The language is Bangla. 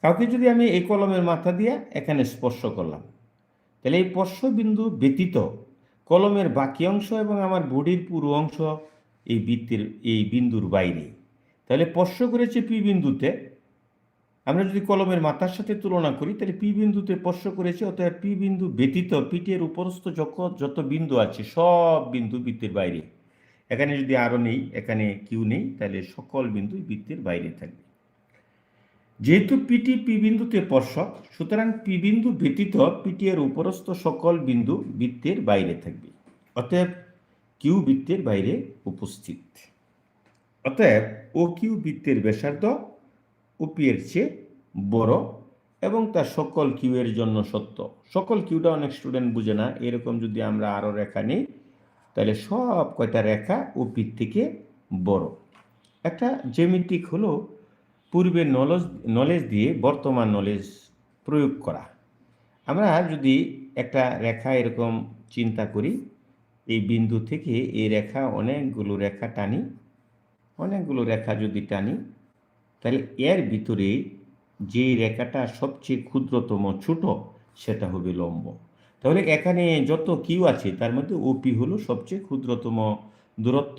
কাউকে যদি আমি এই কলমের মাথা দিয়ে এখানে স্পর্শ করলাম, তাহলে এই স্পর্শবিন্দু ব্যতীত কলমের বাকি অংশ এবং আমার বডির পুরো অংশ এই বৃত্তের এই বিন্দুর বাইরে। তাহলে স্পর্শ করেছে পি বিন্দুতে, আমরা যদি কলমের মাথার সাথে তুলনা করি তাহলে পি বিন্দুতে স্পর্শ করেছে, অতএব পি বিন্দু ব্যতীত পিঠের উপরস্থ যত বিন্দু আছে সব বিন্দু বৃত্তের বাইরে। এখানে যদি আরও নেই, এখানে কিউ নেই, তাহলে সকল বিন্দু বৃত্তের বাইরে থাকবে। যেহেতু পিটি পি বিন্দুতে স্পর্শক, সুতরাং পি বিন্দু ব্যতীত পিটি এর উপরস্থ সকল বিন্দু বৃত্তের বাইরে থাকবে। অতএব কিউ বৃত্তের বাইরে উপস্থিত। অতএব ও কিউ বৃত্তের ব্যাসার্ধ ওপি এর চেয়ে বড় এবং তার সকল কিউ এর জন্য সত্য। সকল কিউটা অনেক স্টুডেন্ট বুঝে না। এরকম যদি আমরা আরও রেখা নিই তাহলে সব কয়টা রেখা ওপির থেকে বড়। একটা জ্যামিতিক হলো পূর্বের নলেজ দিয়ে বর্তমান নলেজ প্রয়োগ করা। আমরা যদি একটা রেখা এরকম চিন্তা করি, এই বিন্দু থেকে এই রেখা অনেকগুলো রেখা টানি, অনেকগুলো রেখা যদি টানি, তাহলে এর ভিতরে যে রেখাটা সবচেয়ে ক্ষুদ্রতম ছোট সেটা হবে লম্ব। তাহলে এখানে যত কিউ আছে তার মধ্যে ওপি হলো সবচেয়ে ক্ষুদ্রতম দূরত্ব।